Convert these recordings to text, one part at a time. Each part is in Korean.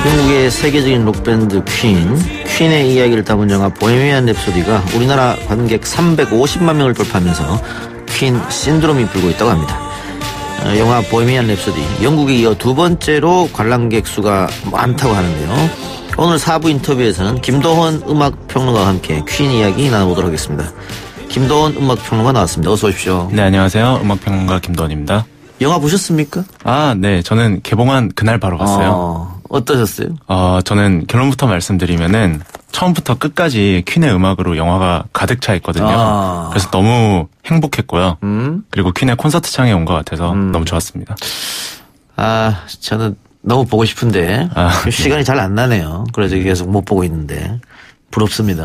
영국의 세계적인 록밴드 퀸의 이야기를 담은 영화 보헤미안 랩소디가 우리나라 관객 350만 명을 돌파하면서 퀸 신드롬이 불고 있다고 합니다. 영화 보헤미안 랩소디, 영국에 이어 두 번째로 관람객 수가 많다고 하는데요. 오늘 4부 인터뷰에서는 김도원 음악평론가와 함께 퀸 이야기 나눠보도록 하겠습니다. 김도원 음악평론가 나왔습니다. 어서 오십시오. 네, 안녕하세요. 음악평론가 김도원입니다. 영화 보셨습니까? 네. 저는 개봉한 그날 바로 봤어요. 어떠셨어요? 저는 결론부터 말씀드리면은 처음부터 끝까지 퀸의 음악으로 영화가 가득 차 있거든요. 그래서 너무 행복했고요. 그리고 퀸의 콘서트장에 온 것 같아서 너무 좋았습니다. 저는 너무 보고 싶은데 시간이 잘 안 나네요. 그래서 계속 못 보고 있는데 부럽습니다.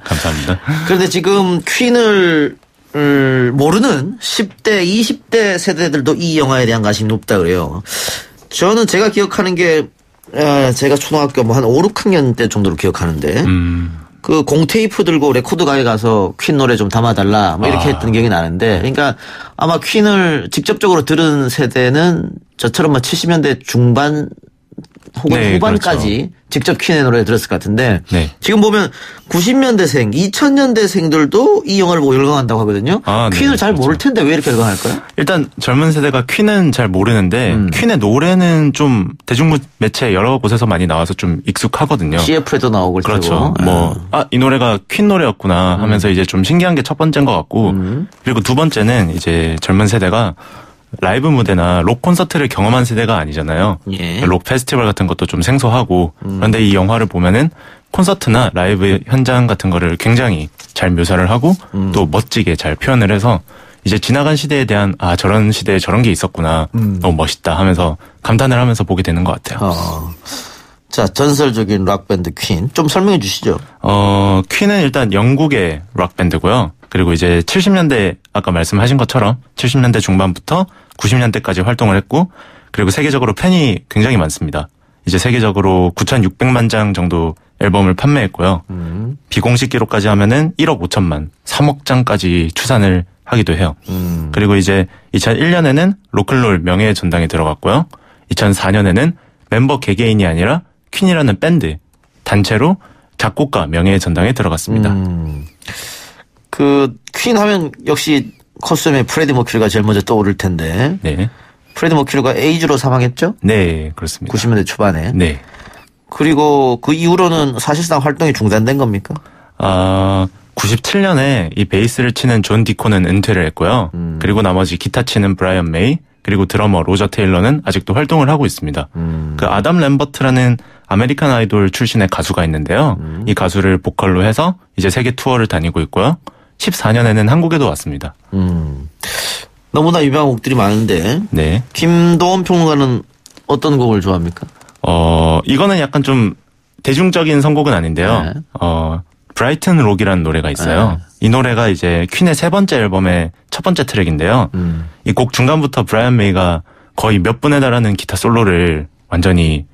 감사합니다. 그런데 지금 퀸을 모르는 10대, 20대 세대들도 이 영화에 대한 관심이 높다 그래요. 저는 제가 기억하는 게 제가 초등학교 한 5, 6학년 때 정도로 기억하는데 그 공테이프 들고 레코드가에 가서 퀸 노래 좀 담아달라 뭐 이렇게 했던 기억이 나는데, 그러니까 아마 퀸을 직접적으로 들은 세대는 저처럼 70년대 중반 혹은 후반까지 그렇죠. 직접 퀸의 노래를 들었을 것 같은데 지금 보면 90년대생, 2000년대생들도 이 영화를 보고 열광한다고 하거든요. 퀸을 잘 모를 텐데 왜 이렇게 열광할까요? 일단 젊은 세대가 퀸은 잘 모르는데 퀸의 노래는 좀 대중매체 여러 곳에서 많이 나와서 좀 익숙하거든요. CF에도 나오고 그렇죠. 이 노래가 퀸 노래였구나 하면서 이제 좀 신기한 게 첫 번째인 것 같고 그리고 두 번째는 이제 젊은 세대가 라이브 무대나 록 콘서트를 경험한 세대가 아니잖아요. 록 페스티벌 같은 것도 좀 생소하고 그런데 이 영화를 보면은 콘서트나 라이브 현장 같은 거를 굉장히 잘 묘사를 하고 또 멋지게 잘 표현을 해서 이제 지나간 시대에 대한 저런 시대에 저런 게 있었구나 너무 멋있다 하면서 감탄을 하면서 보게 되는 것 같아요. 자, 전설적인 락밴드 퀸 좀 설명해 주시죠. 퀸은 일단 영국의 락밴드고요. 그리고 이제 70년대 아까 말씀하신 것처럼 70년대 중반부터 90년대까지 활동을 했고 그리고 세계적으로 팬이 굉장히 많습니다. 이제 세계적으로 9,600만 장 정도 앨범을 판매했고요. 비공식 기록까지 하면은 1억 5천만, 3억 장까지 추산을 하기도 해요. 그리고 이제 2001년에는 로큰롤 명예의 전당에 들어갔고요. 2004년에는 멤버 개개인이 아니라 퀸이라는 밴드, 단체로 작곡가 명예의 전당에 들어갔습니다. 퀸 하면 역시 코스튬에 프레디 머큐리가 제일 먼저 떠오를 텐데. 네. 프레디 머큐리가 에이즈로 사망했죠? 네, 그렇습니다. 90년대 초반에. 네. 그리고 그 이후로는 사실상 활동이 중단된 겁니까? 97년에 이 베이스를 치는 존 디코는 은퇴를 했고요. 그리고 나머지 기타 치는 브라이언 메이, 그리고 드러머 로저 테일러는 아직도 활동을 하고 있습니다. 그 아담 램버트라는 아메리칸 아이돌 출신의 가수가 있는데요. 이 가수를 보컬로 해서 이제 세계 투어를 다니고 있고요. 14년에는 한국에도 왔습니다. 너무나 유명한 곡들이 많은데. 네. 김도원 평론가는 어떤 곡을 좋아합니까? 이거는 약간 좀 대중적인 선곡은 아닌데요. 네. 브라이튼 록이라는 노래가 있어요. 이 노래가 이제 퀸의 세 번째 앨범의 첫 번째 트랙인데요. 이 곡 중간부터 브라이언 메이가 거의 몇 분에 달하는 기타 솔로를 완전히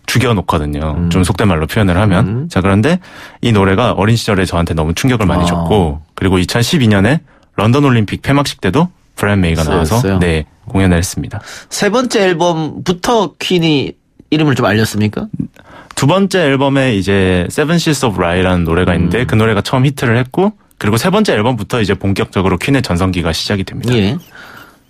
죽여놓거든요. 좀 속된 말로 표현을 하면. 자, 그런데 이 노래가 어린 시절에 저한테 너무 충격을 많이 줬고, 그리고 2012년에 런던 올림픽 폐막식 때도 브라이언 메이가 나와서 공연을 했습니다. 세 번째 앨범부터 퀸이 이름을 좀 알렸습니까? 두 번째 앨범에 이제 Seven Seas of Rye라는 노래가 있는데 그 노래가 처음 히트를 했고, 그리고 세 번째 앨범부터 이제 본격적으로 퀸의 전성기가 시작이 됩니다. 예.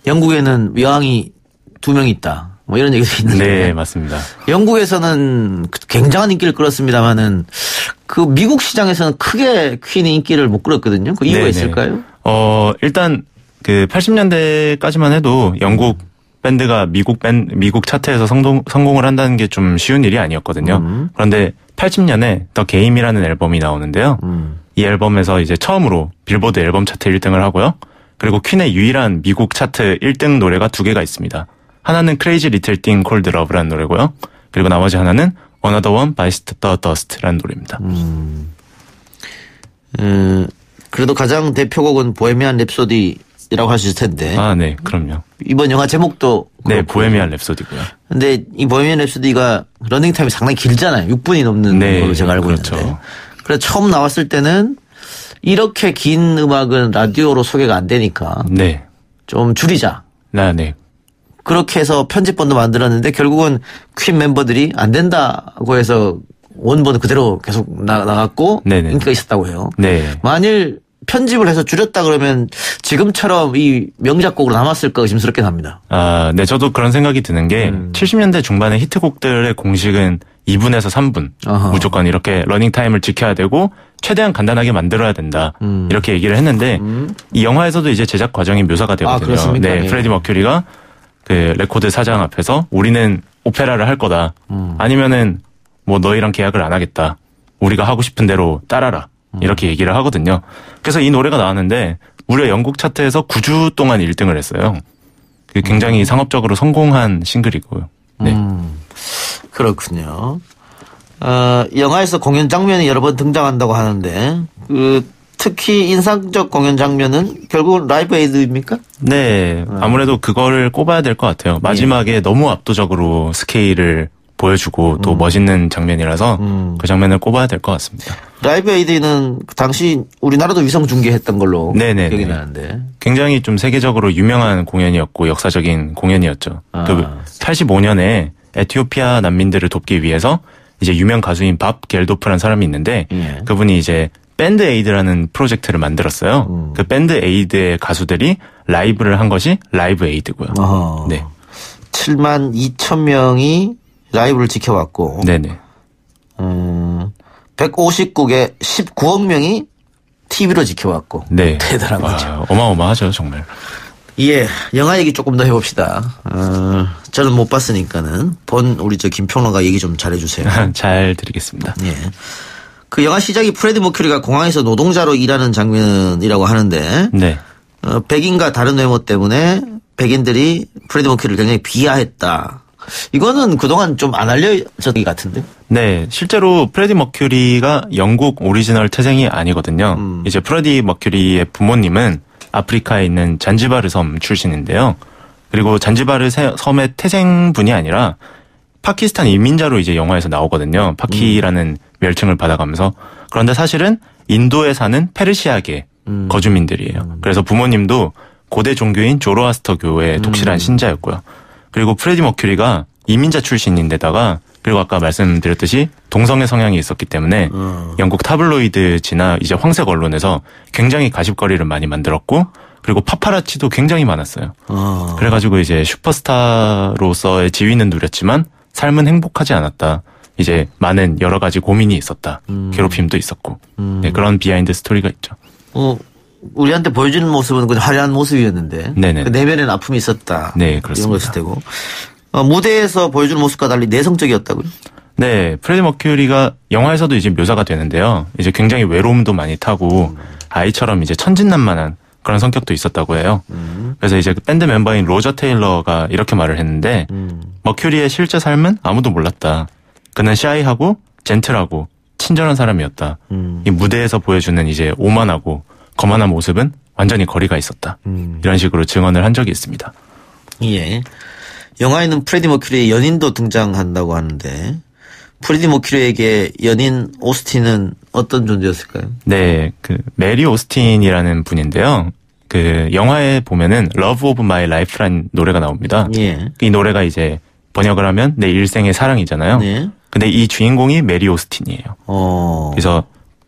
영국에는 여왕이 2명 있다. 뭐 이런 얘기도 있는데. 네, 맞습니다. 영국에서는 굉장한 인기를 끌었습니다만은 그 미국 시장에서는 크게 퀸이 인기를 못 끌었거든요. 그 이유가 있을까요? 일단 그 80년대까지만 해도 영국 밴드가 미국 차트에서 성공을 한다는 게 좀 쉬운 일이 아니었거든요. 그런데 80년에 더 게임이라는 앨범이 나오는데요. 이 앨범에서 이제 처음으로 빌보드 앨범 차트 1등을 하고요. 그리고 퀸의 유일한 미국 차트 1등 노래가 2개가 있습니다. 하나는 Crazy Little Thing Called Love라는 노래고요. 그리고 나머지 하나는 Another One by the Dust라는 노래입니다. 그래도 가장 대표곡은 보헤미안 랩소디라고 할 수 있을 텐데. 네, 그럼요. 이번 영화 제목도 네, 보헤미안 랩소디고요. 근데 이 보헤미안 랩소디가 러닝 타임이 상당히 길잖아요. 6분이 넘는 걸로 제가 알고 있는데. 그래서 처음 나왔을 때는 이렇게 긴 음악은 라디오로 소개가 안 되니까 좀 줄이자. 네. 그렇게 해서 편집본도 만들었는데 결국은 퀸 멤버들이 안 된다고 해서 원본 그대로 계속 나갔고 네네. 인기가 있었다고 해요. 네. 만일 편집을 해서 줄였다 그러면 지금처럼 이 명작곡으로 남았을까 의심스럽긴 합니다. 아, 네, 저도 그런 생각이 드는 게 70년대 중반의 히트곡들의 공식은 2분에서 3분 어허. 무조건 이렇게 러닝 타임을 지켜야 되고 최대한 간단하게 만들어야 된다 이렇게 얘기를 했는데 이 영화에서도 이제 제작 과정이 묘사가 되거든요. 그렇습니까? 네, 예. 프레디 머큐리가 그 레코드 사장 앞에서 우리는 오페라를 할 거다. 아니면은 뭐 너희랑 계약을 안 하겠다. 우리가 하고 싶은 대로 따라라. 이렇게 얘기를 하거든요. 그래서 이 노래가 나왔는데 무려 영국 차트에서 9주 동안 1등을 했어요. 굉장히 상업적으로 성공한 싱글이고요. 네. 그렇군요. 영화에서 공연 장면이 여러 번 등장한다고 하는데 특히 인상적 공연 장면은 결국은 라이브 에이드입니까? 네. 아무래도 그거를 꼽아야 될 것 같아요. 마지막에 너무 압도적으로 스케일을 보여주고 또 멋있는 장면이라서 그 장면을 꼽아야 될 것 같습니다. 라이브 에이드는 당시 우리나라도 위성 중계했던 걸로 네네네. 기억이 나는데 굉장히 좀 세계적으로 유명한 공연이었고 역사적인 공연이었죠. 그 85년에 에티오피아 난민들을 돕기 위해서 이제 유명 가수인 밥 겔도프라는 사람이 있는데 예. 그분이 이제 밴드 에이드라는 프로젝트를 만들었어요. 그 밴드 에이드의 가수들이 라이브를 한 것이 라이브 에이드고요. 어허. 네. 7만 2천 명이 라이브를 지켜왔고 네네. 150국에 19억 명이 TV로 지켜왔고 네. 대단한 와, 거죠. 어마어마하죠, 정말. 예, 영화 얘기 조금 더 해봅시다. 저는 못 봤으니까는 우리 김평론가 얘기 좀 잘해주세요. 잘 드리겠습니다. 예. 그 영화 시작이 프레디 머큐리가 공항에서 노동자로 일하는 장면이라고 하는데 네. 백인과 다른 외모 때문에 백인들이 프레디 머큐리를 굉장히 비하했다. 이거는 그동안 좀 안 알려졌던 것 같은데. 네, 실제로 프레디 머큐리가 영국 오리지널 태생이 아니거든요. 이제 프레디 머큐리의 부모님은 아프리카에 있는 잔지바르 섬 출신인데요. 그리고 잔지바르 섬의 태생분이 아니라 파키스탄 이민자로 이제 영화에서 나오거든요. 파키라는 멸칭을 받아가면서. 그런데 사실은 인도에 사는 페르시아계 거주민들이에요. 그래서 부모님도 고대 종교인 조로아스터교의 독실한 신자였고요. 그리고 프레디 머큐리가 이민자 출신인데다가 그리고 아까 말씀드렸듯이 동성애 성향이 있었기 때문에 영국 타블로이드지나 이제 황색 언론에서 굉장히 가십거리를 많이 만들었고 그리고 파파라치도 굉장히 많았어요. 그래가지고 이제 슈퍼스타로서의 지위는 누렸지만 삶은 행복하지 않았다. 이제 많은 여러 가지 고민이 있었다. 괴롭힘도 있었고 네, 그런 비하인드 스토리가 있죠. 우리한테 보여주는 모습은 그냥 화려한 모습이었는데 네네. 그 내면에는 아픔이 있었다. 네, 그렇습니다. 이런 것일 테고 무대에서 보여주는 모습과 달리 내성적이었다고요? 네, 프레디 머큐리가 영화에서도 이제 묘사가 되는데요. 이제 굉장히 외로움도 많이 타고 아이처럼 이제 천진난만한 그런 성격도 있었다고 해요. 그래서 이제 그 밴드 멤버인 로저 테일러가 이렇게 말을 했는데 머큐리의 실제 삶은 아무도 몰랐다. 그는 샤이하고 젠틀하고 친절한 사람이었다. 이 무대에서 보여주는 이제 오만하고 거만한 모습은 완전히 거리가 있었다. 이런 식으로 증언을 한 적이 있습니다. 예. 영화에는 프레디 머큐리의 연인도 등장한다고 하는데 프레디 머큐리에게 연인 오스틴은 어떤 존재였을까요? 네, 그 메리 오스틴이라는 분인데요. 그 영화에 보면은 Love of My Life라는 노래가 나옵니다. 예. 이 노래가 이제 번역을 하면 내 일생의 사랑이잖아요. 네. 근데 이 주인공이 메리 오스틴이에요. 그래서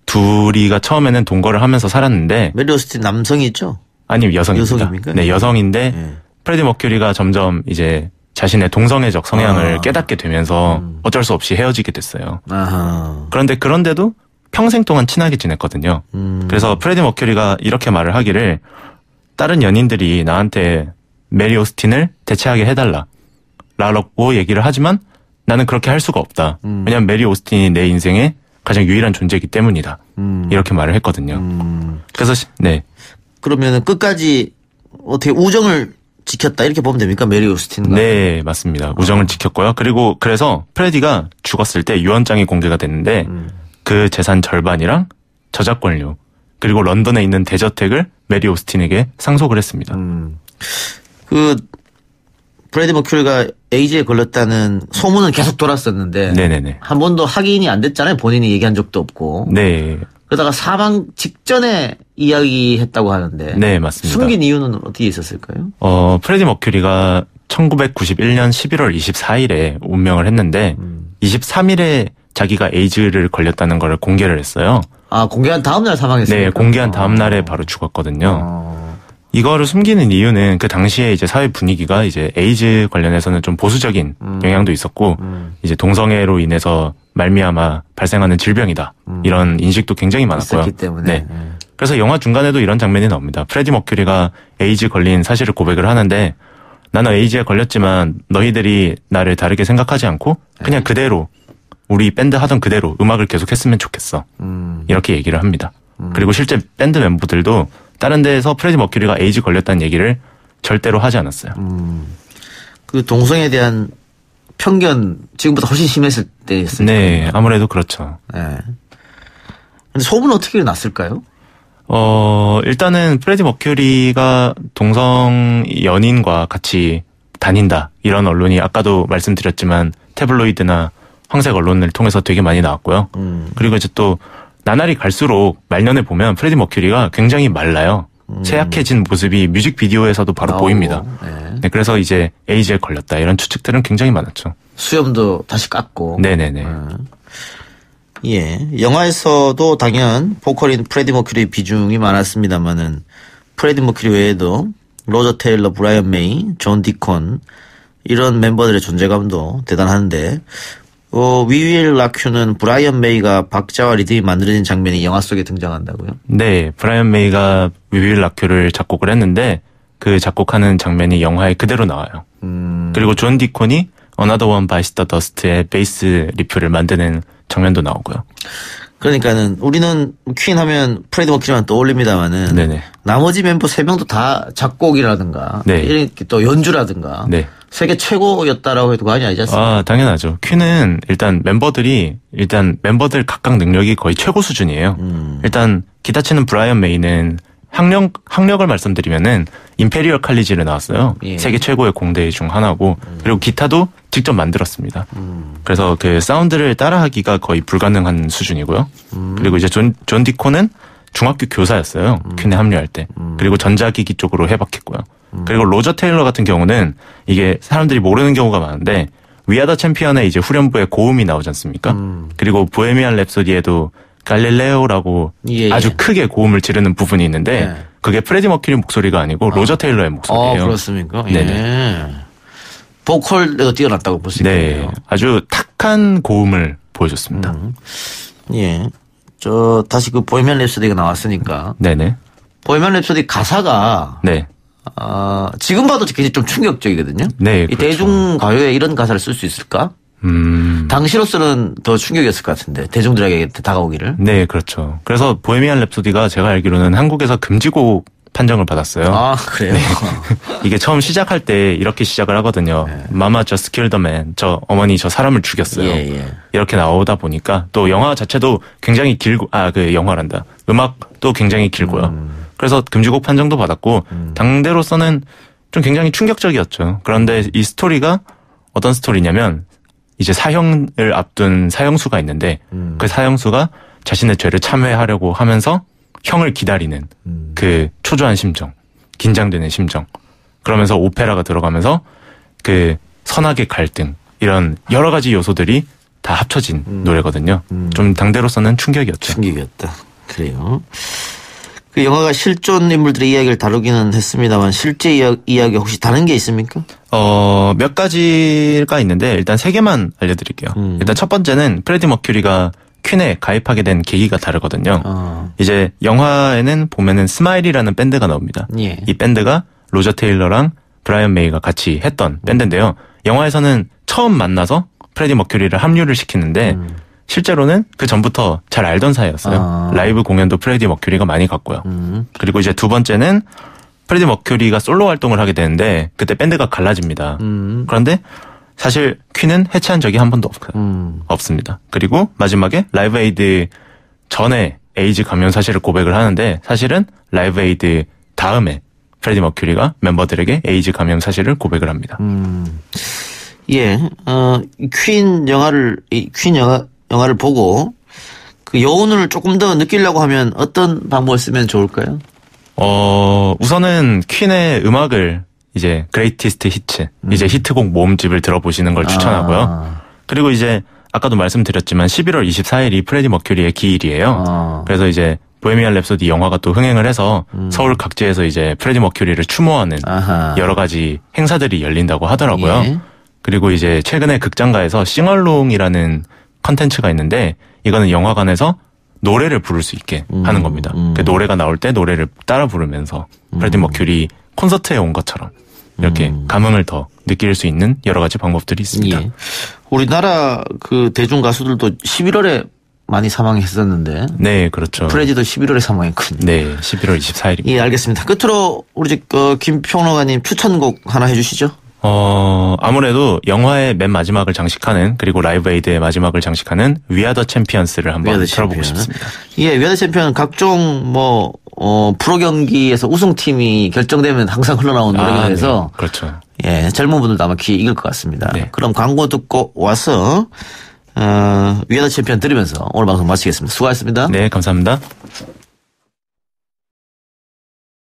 둘이가 처음에는 동거를 하면서 살았는데 메리 오스틴 남성이죠? 아니 여성입니다. 여성입니까? 네, 여성인데 예. 프레디 머큐리가 점점 이제 자신의 동성애적 성향을 깨닫게 되면서 어쩔 수 없이 헤어지게 됐어요. 아하. 그런데도 평생 동안 친하게 지냈거든요. 그래서 프레디 머큐리가 이렇게 말을 하기를 다른 연인들이 나한테 메리 오스틴을 대체하게 해달라 라고 얘기를 하지만 나는 그렇게 할 수가 없다. 왜냐하면 메리 오스틴이 내 인생의 가장 유일한 존재이기 때문이다. 이렇게 말을 했거든요. 그래서 네. 그러면은 끝까지 어떻게 우정을 지켰다 이렇게 보면 됩니까? 메리 오스틴과? 네, 맞습니다. 우정을 지켰고요. 그리고 그래서 프레디가 죽었을 때 유언장이 공개가 됐는데 그 재산 절반이랑 저작권료 그리고 런던에 있는 대저택을 메리 오스틴에게 상속을 했습니다. 그 프레디 머큐리가 에이즈에 걸렸다는 소문은 계속 돌았었는데 네네네. 한 번도 확인이 안 됐잖아요. 본인이 얘기한 적도 없고. 네. 그러다가 사망 직전에 이야기했다고 하는데. 네, 맞습니다. 숨긴 이유는 어떻게 있었을까요? 프레디 머큐리가 1991년 11월 24일에 운명을 했는데 23일에 자기가 에이즈를 걸렸다는 걸 공개를 했어요. 아, 공개한 다음 날 사망했어요? 네, 공개한 다음 날에 바로 죽었거든요. 이거를 숨기는 이유는 그 당시에 이제 사회 분위기가 이제 에이즈 관련해서는 좀 보수적인 영향도 있었고 이제 동성애로 인해서 말미암아 발생하는 질병이다. 이런 인식도 굉장히 많았고요. 있었기 때문에. 네. 그래서 영화 중간에도 이런 장면이 나옵니다. 프레디 머큐리가 에이즈 걸린 사실을 고백을 하는데 나는 에이즈에 걸렸지만 너희들이 나를 다르게 생각하지 않고 그냥 그대로 우리 밴드 하던 그대로 음악을 계속 했으면 좋겠어. 이렇게 얘기를 합니다. 그리고 실제 밴드 멤버들도 다른 데에서 프레디 머큐리가 에이즈 걸렸다는 얘기를 절대로 하지 않았어요. 그 동성애에 대한 편견 지금보다 훨씬 심했을 때였어요. 네, 아무래도 그렇죠. 네. 근데 소문은 어떻게 났을까요? 일단은 프레디 머큐리가 동성 연인과 같이 다닌다. 이런 언론이 아까도 말씀드렸지만 태블로이드나 황색 언론을 통해서 되게 많이 나왔고요. 그리고 이제 또 나날이 갈수록 말년에 보면 프레디 머큐리가 굉장히 말라요. 쇠약해진 모습이 뮤직비디오에서도 바로 나오고, 보입니다. 네, 그래서 이제 에이즈에 걸렸다. 이런 추측들은 굉장히 많았죠. 수염도 다시 깎고. 네네네. 예. 영화에서도 당연 보컬인 프레디 머큐리 비중이 많았습니다만은 프레디 머큐리 외에도 로저 테일러, 브라이언 메이, 존 디콘 이런 멤버들의 존재감도 대단한데 위윌 라큐는 브라이언 메이가 박자와 리듬이 만들어진 장면이 영화 속에 등장한다고요? 네, 브라이언 메이가 위윌 라큐를 작곡을 했는데 그 작곡하는 장면이 영화에 그대로 나와요. 그리고 존 디콘이 Another One Bites the Dust의 베이스 리프를 만드는 장면도 나오고요. 그러니까는 우리는 퀸 하면 프레디 머큐리만 떠올립니다만은 네네. 나머지 멤버 3명도 다 작곡이라든가 네. 이렇게 또 연주라든가 네. 세계 최고였다라고 해도 과언이 아니지 않습니까? 아, 당연하죠. 퀸은 일단 멤버들 각각 능력이 거의 최고 수준이에요. 일단 기타 치는 브라이언 메이는 학력을 말씀드리면은 임페리얼 칼리지를 나왔어요. 예. 세계 최고의 공대 중 하나고 그리고 기타도 직접 만들었습니다. 그래서 그 사운드를 따라하기가 거의 불가능한 수준이고요. 그리고 이제 존 디콘은 중학교 교사였어요. 퀸에 합류할 때. 그리고 전자기기 쪽으로 해박했고요. 그리고 로저 테일러 같은 경우는 이게 사람들이 모르는 경우가 많은데 위아더 챔피언의 이제 후렴부에 고음이 나오지 않습니까? 그리고 보헤미안 랩소디에도 갈릴레오라고 예, 아주 예. 크게 고음을 지르는 부분이 있는데 예. 그게 프레디 머큐리 목소리가 아니고 로저 테일러의 목소리예요. 그렇습니까? 네네. 예. 보컬에도 뛰어났다고 볼 수 네, 있겠네요. 아주 탁한 고음을 보여줬습니다. 예. 다시 그 보헤미안 랩소디가 나왔으니까 네네. 보헤미안 랩소디 가사가 네. 지금 봐도 굉장히 좀 충격적이거든요. 네, 이 그렇죠. 대중 가요에 이런 가사를 쓸 수 있을까? 당시로서는 더 충격이었을 것 같은데 대중들에게 다가오기를. 네, 그렇죠. 그래서 보헤미안 랩소디가 제가 알기로는 한국에서 금지곡 판정을 받았어요. 아, 그래요? 이게 처음 시작할 때 이렇게 시작을 하거든요. Mama just killed a man. 어머니 저 사람을 죽였어요. 예. 이렇게 나오다 보니까 또 영화 자체도 굉장히 길고 영화란다. 음악도 굉장히 길고요. 그래서 금지곡 판정도 받았고 당대로서는 좀 굉장히 충격적이었죠. 그런데 이 스토리가 어떤 스토리냐면 이제 사형을 앞둔 사형수가 있는데 그 사형수가 자신의 죄를 참회하려고 하면서 형을 기다리는 그 초조한 심정, 긴장되는 심정. 그러면서 오페라가 들어가면서 그 선악의 갈등 이런 여러 가지 요소들이 다 합쳐진 노래거든요. 좀 당대로서는 충격이었죠. 충격이었다. 그래요. 그 영화가 실존 인물들의 이야기를 다루기는 했습니다만 실제 이야기 혹시 다른 게 있습니까? 몇 가지가 있는데 일단 3개만 알려드릴게요. 일단 첫 번째는 프레디 머큐리가 퀸에 가입하게 된 계기가 다르거든요. 이제 영화에는 보면은 스마일이라는 밴드가 나옵니다. 예. 이 밴드가 로저 테일러랑 브라이언 메이가 같이 했던 밴드인데요. 영화에서는 처음 만나서 프레디 머큐리를 합류를 시키는데 실제로는 그 전부터 잘 알던 사이였어요. 라이브 공연도 프레디 머큐리가 많이 갔고요. 그리고 이제 두 번째는 프레디 머큐리가 솔로 활동을 하게 되는데 그때 밴드가 갈라집니다. 그런데 사실 퀸은 해체한 적이 한 번도 없습니다. 그리고 마지막에 라이브 에이드 전에 에이즈 감염 사실을 고백을 하는데 사실은 라이브 에이드 다음에 프레디 머큐리가 멤버들에게 에이즈 감염 사실을 고백을 합니다. 예. 퀸 영화를 보고 그 여운을 조금 더 느끼려고 하면 어떤 방법을 쓰면 좋을까요? 우선은 퀸의 음악을 이제 그레이티스트 히트, 이제 히트곡 모음집을 들어보시는 걸 추천하고요. 그리고 이제 아까도 말씀드렸지만 11월 24일이 프레디 머큐리의 기일이에요. 그래서 이제 보헤미안 랩소디 영화가 또 흥행을 해서 서울 각지에서 이제 프레디 머큐리를 추모하는 여러 가지 행사들이 열린다고 하더라고요. 예. 그리고 이제 최근에 극장가에서 싱얼롱이라는 컨텐츠가 있는데 이거는 영화관에서 노래를 부를 수 있게 하는 겁니다. 그 노래가 나올 때 노래를 따라 부르면서 프레디 머큐리 콘서트에 온 것처럼 이렇게 감흥을 더 느낄 수 있는 여러 가지 방법들이 있습니다. 예. 우리나라 그 대중 가수들도 11월에 많이 사망했었는데. 네, 그렇죠. 프레디도 11월에 사망했거든요. 네, 11월 24일입니다. 예, 알겠습니다. 끝으로 우리 김평론가님 추천곡 하나 해주시죠. 아무래도 영화의 맨 마지막을 장식하는 그리고 라이브 에이드의 마지막을 장식하는 위아더 챔피언스를 한번 들어보고 싶습니다. 예, 위아더 챔피언 각종 프로 경기에서 우승팀이 결정되면 항상 흘러나오는 노래가 해서. 네. 그렇죠. 예, 젊은 분들도 아마 귀에 익을 것 같습니다. 네. 그럼 광고 듣고 와서 위아더 챔피언 들으면서 오늘 방송 마치겠습니다. 수고하셨습니다. 네, 감사합니다.